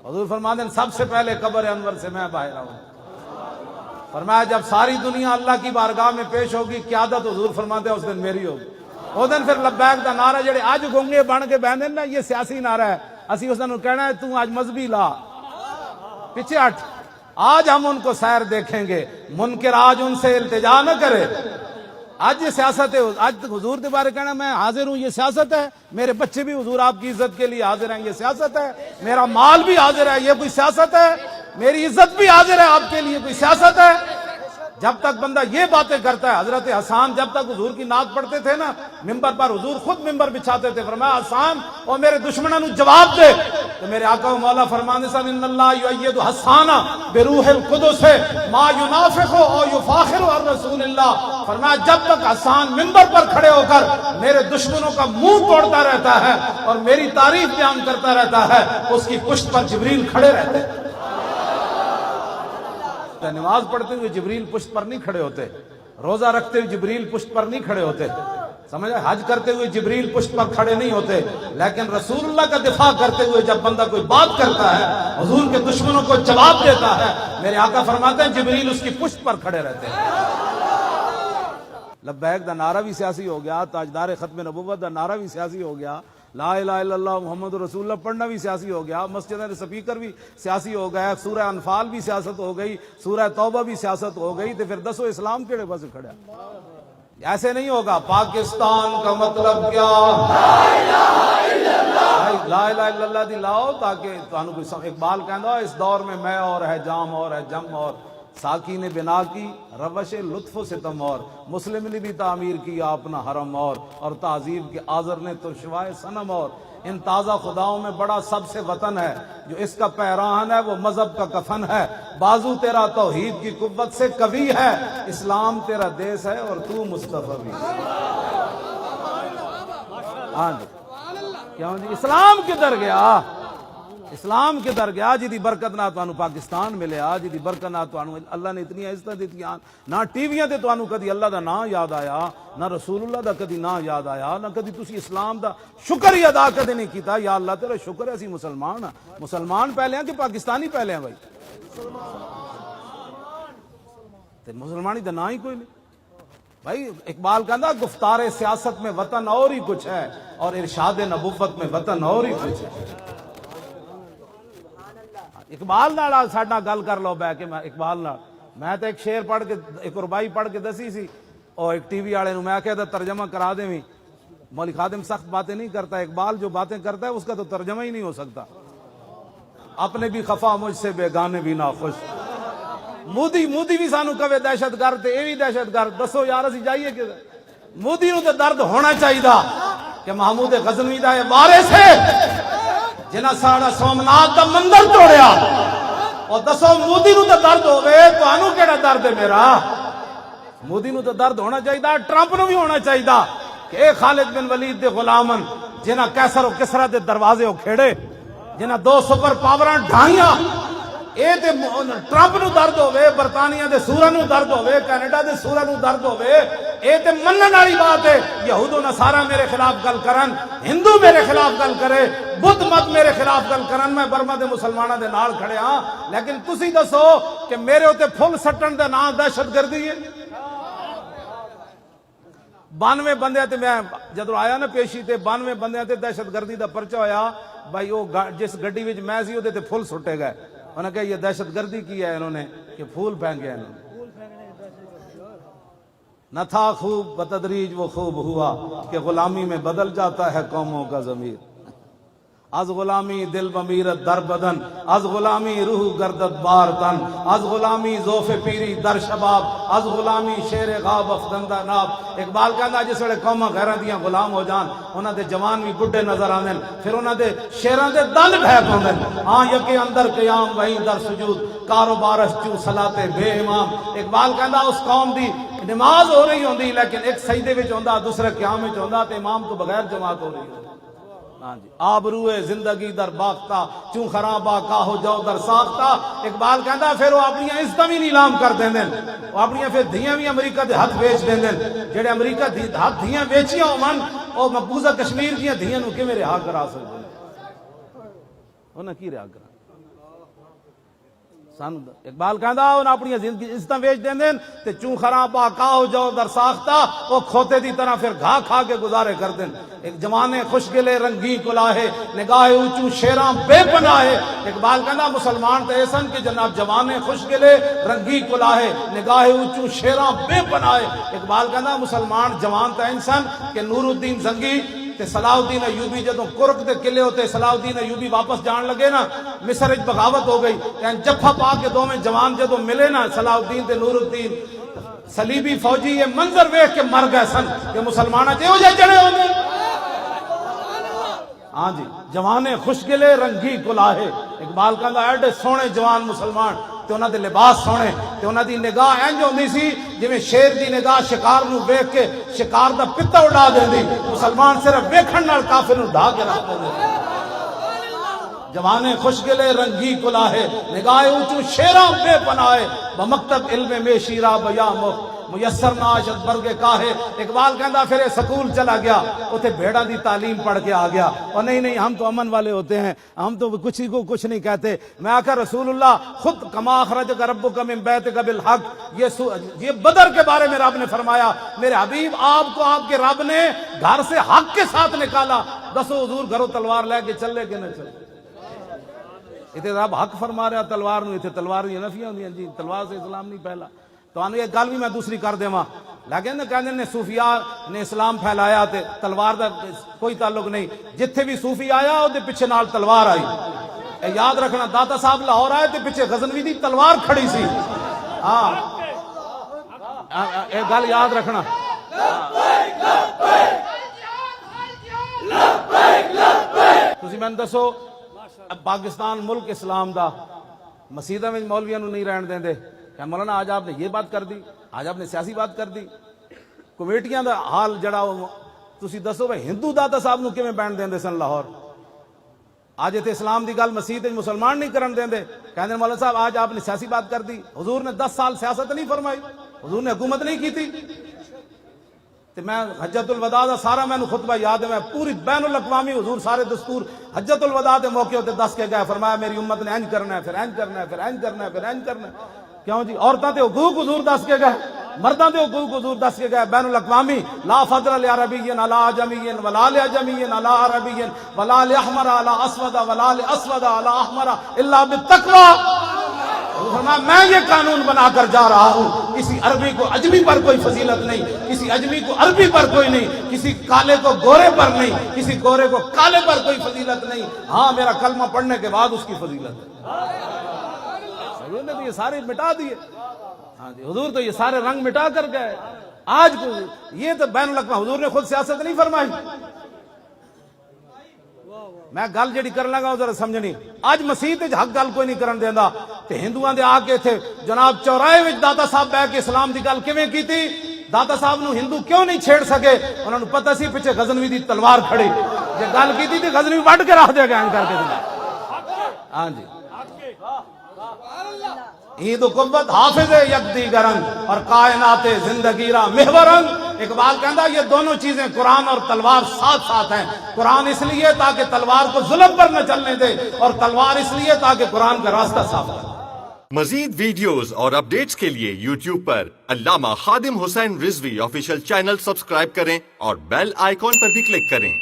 حضور فرماتے ہیں سب سے پہلے قبر انور سے میں باہر آؤں. فرمایا جب ساری دنیا اللہ کی بارگاہ میں پیش ہوگی قیادت حضور فرماتے ہیں اس دن میری ہوگی. اس دن پھر لبیک دا نعرہ جڑے اج گونگے بن کے بہندے نا یہ سیاسی نعرہ ہے. اسی اس دن کہنا ہے تو آج مذہبی لا پیچھے ہٹ. آج ہم ان کو سیر دیکھیں گے, منکر آج ان سے التجا نہ کرے. آج یہ سیاست ہے. آج تک حضور کے بارے کہنا میں حاضر ہوں, یہ سیاست ہے. میرے بچے بھی حضور آپ کی عزت کے لیے حاضر ہیں, یہ سیاست ہے. میرا مال بھی حاضر ہے, یہ کوئی سیاست ہے. میری عزت بھی حاضر ہے آپ کے لیے, کوئی سیاست ہے. جب تک بندہ یہ باتیں کرتا ہے, حضرت حسان جب تک حضور کی نعت پڑھتے تھے نا ممبر پر, حضور خود ممبر بچھاتے تھے. فرمایا حسان اور میرے دشمنوں جواب دے. تو میرے آقا و مولا فرمانے سے ان اللہ یؤید حسان بروح القدس ما ینافخ او یفاخر عن رسول اللہ. فرمایا جب تک حسان ممبر پر کھڑے ہو کر میرے دشمنوں کا منہ توڑتا رہتا ہے اور میری تعریف بیان کرتا رہتا ہے, اس کی پشت پر جبریل کھڑے رہتے ہیں. نماز پڑھتے ہوئے جبریل پشت پر نہیں کھڑے ہوتے, روزہ رکھتے ہوئے جبریل پشت پر نہیں کھڑے ہوتے, سمجھا, حج کرتے ہوئے جبریل پشت پر کھڑے نہیں ہوتے. لیکن رسول اللہ کا دفاع کرتے ہوئے جب بندہ کوئی بات کرتا ہے, حضور کے دشمنوں کو جواب دیتا ہے, میرے آقا فرماتے ہیں جبریل اس کی پشت پر کھڑے رہتے ہیں. لبیک دا نعرہ بھی سیاسی ہو گیا, تاجدار ختم نبوت دا نعرہ بھی سیاسی ہو گیا, لا الہ الا اللہ محمد رسول اللہ پڑھنا بھی سیاسی ہو گیا, مسجد کے سپیکر بھی سیاسی ہو گیا, سورہ انفال بھی سیاست ہو گئی, سورہ توبہ بھی سیاست ہو گئی. تو پھر دسو اسلام کیڑے پاس کھڑا؟ ایسے نہیں ہوگا. پاکستان کا مطلب کیا؟ لا الہ الا اللہ دی لاؤ تاکہ تانوں کوئی. اقبال کہندا اس دور میں میں اور ہے جام اور ہے جم اور ساکی نے بنا کی روش لطف و ستم اور مسلم نے بھی تعمیر کیا اپنا حرم اور تہذیب کے آذر نے ترشوائے صنم اور. ان تازہ خداؤں میں بڑا سب سے وطن ہے, جو اس کا پیراہن ہے وہ مذہب کا کفن ہے. بازو تیرا توحید کی قوت سے قوی ہے, اسلام تیرا دیس ہے اور تو مصطفی بھی. ہاں جی, کیوں جی اسلام کدھر گیا؟ اسلام کدھر گیا؟ جی دی برکت نہ تانوں پاکستان ملیا, جی دی برکت نہ تانوں اللہ نے اتنی عزت دتیاں. نہ ٹی ویاں تے تانوں کدی اللہ دا نام یاد آیا, نہ رسول اللہ دا کدی نام یاد آیا, نہ کدی تسی اسلام دا شکر ہی ادا کدی نہیں کیتا. یا اللہ تیرا شکر ہے اسی مسلمان ہاں. مسلمان پہلے ہیں کہ پاکستانی پہلے ہیں بھائی؟ تے مسلمانی دا نام ہی کوئی نہیں بھائی. اقبال کہندا گفتار سیاست میں وطن اور ہی کچھ ہے اور ارشاد نبوت میں وطن اور ہی کچھ ہے. اقبال نال ساڈا گل کر لو بہ کے. میں اقبال نال میں تو ایک شعر پڑھ کے ایک ربائی پڑھ کے دسی سی, اور ایک ٹی وی والے نوں میں کہتا ترجمہ کرا دیں. مولوی خادم سخت باتیں نہیں کرتا, اقبال جو باتیں کرتا ہے اس کا تو ترجمہ ہی نہیں ہو سکتا. اپنے بھی خفا مجھ سے بیگانے بھی ناخوش. مودی بھی سانو کہے دہشت گرد, اے بھی دہشت گرد. دسو یار اسی جائیے کہ مودی نو تے درد ہونا چاہیے کہ محمود غزنوی دا یہ وارث ہے جنہاں ساڑا سومناتھ دا مندر توڑیا. اور دسو مودی نو تے درد ہوے, تانوں کیڑا درد ہے میرا؟ مودی نو تے درد ہونا چاہیے, ٹرمپ نو بھی ہونا چاہیے کہ اے خالد بن ولید دے غلامن جنہاں کیسر و کسرا دے دروازے او کھیڑے, جنہاں 2 سپر پاوراں ڈھائیاں. اے تے ٹرمپ نو درد ہوے, برطانیہ دے سورا نو درد ہوے, کینیڈا دے سورا نو درد ہوے. اے تے منن والی بات ہے. یہود و نصارا میرے خلاف گل کرن, ہندو میرے خلاف گل کرے, بدھ مت میرے خلاف گل کرن, میں برما دے مسلماناں دے نال کھڑے ہاں. لیکن تسی دسو کہ میرے اوتے پھل سٹن دا نام دہشت گردی ہے؟ 92 بندے تے میں جدو آیا نا پیشی تے 92 بندے تے دہشت گردی دا پرچہ ہویا. بھائی وہ جس گڈی وچ میں سی اوتے تے پھل سٹے گئے. انہوں نے کہا یہ دہشت گردی کی ہے انہوں نے کہ پھول پھینکے. انہوں نے نہ تھا خوب بتدریج وہ خوب ہوا کہ غلامی میں بدل جاتا ہے قوموں کا ضمیر. از غلامی دل بمیرت در بدن, از غلامی روح گردت بار تن, از غلامی ذوف پیری در شباب, از غلامی شیر غاب افدندہ ناب. اقبال کہندا جس ویلے قوماں غیراں دیاں غلام ہو جان, انہاں دے جوان بھی بڈھے نظر آندے, پھر انہاں دے شیراں دے دل بھیک ہوندے. ہاں یکے اندر قیام وہیں در سجود, کاروبارش چوں صلاتے بے امام. اقبال کہندا اس قوم دی نماز ہو رہی ہوندی لیکن ایک سجدے وچ ہوندا, دوسرے قیام وچ ہوندا, تے امام تو بغیر جماعت ہو رہی ہوندی. ہاں جی, آبروئے زندگی در باختہ چوں خرابہ کاہو جو در ساختہ. اقبال کہندا پھر وہ اپنی عزتاں بھی نیلام کر دیندے, وہ اپنی پھر دھیاں بھی امریکہ دے ہاتھ بیچ دیندے. جڑے امریکہ دی ہاتھ دھیاں بیچیاں ہون او مقبوضہ کشمیر دیاں دھیاں نو کیویں رہا کرا سکدے؟ انہاں کی رہا کرا؟ سن اقبال کہندا انہاں اپنی زندگی عزتاں ویچ دیندے تے چوں خراب کا ہو جاؤ در ساختہ او کھوتے دی طرح پھر گھا کھا کے گزارے کر دین. ایک جوانے خوشگلے رنگی کلاہے نگاہ اونچوں شیراں بے پناہ. اقبال کہندا مسلمان تے ایسن کہ جناب جوانے خوشگلے رنگی کلاہے نگاہ اونچوں شیراں بے پناہ. اقبال کہندا مسلمان جوان تے انسان کہ نور الدین زنگی تے صلاح الدین ایوبی جدوں کرک دے قلعے ہوتے صلاح الدین ایوبی واپس جان لگے نا مصر وچ بغاوت ہو گئی تے جفا پا کے دوویں جوان جدوں ملے نا صلاح الدین تے نور الدین صلیبی فوجی یہ منظر ویکھ کے مر گئے سن کہ مسلماناں تے او جے جڑے ہوندے. ہاں جی جوانے خوشگلے رنگی کلاہے. اقبال کہندا ایڈے سونے جوان مسلمان تے انہاں دے لباس سونے تے انہاں دی نگاہ انج ہوندی سی جویں شیر دی نگاہ شکار نو ویکھ کے شکار دا پتا اڑا دیندی. مسلمان صرف ویکھن نال کافر نو ڈھا کے رکھ دیندے. جوانے خوشگلے رنگی کلاہے نگاہ اونچوں شیراں بے پناہ بمکتب علم میں شیرا بیا میسر ناشد برگ کاہے. اقبال کہندا پھر سکول چلا گیا اوتھے بھیڑاں دی تعلیم پڑھ کے آ گیا. اور نہیں ہم تو امن والے ہوتے ہیں ہم تو کسی کو کچھ نہیں کہتے. میں آخر رسول اللہ خود کما اخرجک ربک من بیتک بالحق یہ بدر کے بارے میں رب نے فرمایا میرے حبیب آپ کو آپ کے رب نے گھر سے حق کے ساتھ نکالا. دسو حضور گھروں تلوار لے کے چلے کہ نہ چلے. اتنے رب حق فرما رہا تلوار نو اتنے تلوار دی نفیاں ہوندیاں جی تلوار سے اسلام نہیں پھیلا. تو یہ گل بھی میں دوسری کر دیواں لیکن کہندے نے صوفیاء نے اسلام پھیلایا تے تلوار دا کوئی تعلق نہیں. جتھے بھی صوفی آیا او دے پیچھے نال تلوار آئی. اے یاد رکھنا داتا صاحب لاہور آئے تے پیچھے غزنوی دی تلوار کھڑی سی. ہاں اے گل یاد رکھنا. تسی میں دسو پاکستان ملک اسلام دا مسیدہ میں مولویاں نو نہیں رہن دیندے کہ مولانا آج آپ نے یہ بات کر دی آج آپ نے سیاسی بات کر دی. کمیٹیاں دا حال جڑا تسی دسو بھائی ہندو داتا صاحب نو کیویں بین دیندے سن لاہور. آج تے اسلام دی گل مسیت وچ مسلمان نہیں کرن دیندے کہندے مولانا صاحب آج آپ نے سیاسی بات کر دی. حضور نے 10 سال سیاست نہیں فرمائی حضور نے حکومت نہیں کی تھی. تے میں حجت الوداع دا سارا میں خطبہ یاد ہے. میں پوری بین الاقوامی حضور سارے دستور حجت الوداع دے موقع تے دس کے گئے. فرمایا میری امت نے انج کرنا ہے پھر انج کرنا ہے پھر انج کرنا ہے پھر انج کرنا ہے. کیوں جی عورتاں تے حقوق حضور دس کے گئے مرداں تے حقوق حضور دس کے گئے. بین الاقوامی لا فضل لعربی علی عجمی ولا لعجمی علی عربی ولا لاحمر علی اسود ولا لاسود علی احمر الا بالتقوی. فرمایا میں یہ قانون بنا کر جا رہا ہوں کسی عربی کو اجمی پر کوئی فضیلت نہیں کسی اجمی کو عربی پر کوئی نہیں کسی کالے کو گورے پر نہیں کسی گورے کو کالے پر کوئی فضیلت نہیں. ہاں میرا کلمہ پڑھنے کے بعد اس کی فضیلت ہے. حضور نے تو یہ سارے مٹا دیے. ہاں جی حضور تو یہ سارے رنگ مٹا کر گئے. آج کو یہ تو بین الاقوامی حضور نے خود سیاست نہیں فرمائی. میں گل جڑی کرن لگا ذرا سمجھنی. اج مسیت وچ حق گل کوئی نہیں کرن دیندا تے ہندوؤں دے آ کے تھے جناب چوراہے وچ داتا صاحب بیٹھ کے اسلام دی گل کیویں کیتی. داتا صاحب نو ہندو کیوں نہیں چھیڑ سکے انہاں نو پتہ سی پیچھے غزنوی دی تلوار کھڑی جے گل کیتی تے غزنوی وڈ کے رکھ دے گا کر کے. ہاں جی عید و قوت حافظ یکدی گرنگ اور کائنات زندگی را محورنگ. اقبال کہندا یہ دونوں چیزیں قرآن اور تلوار ساتھ ساتھ ہیں. قرآن اس لیے تاکہ تلوار کو ظلم پر نہ چلنے دے اور تلوار اس لیے تاکہ قرآن کا راستہ صاف کرے. مزید ویڈیوز اور اپڈیٹس کے لیے یوٹیوب پر علامہ Khadim Hussain Rizvi official channel subscribe کریں اور بیل آئیکن پر بھی کلک کریں.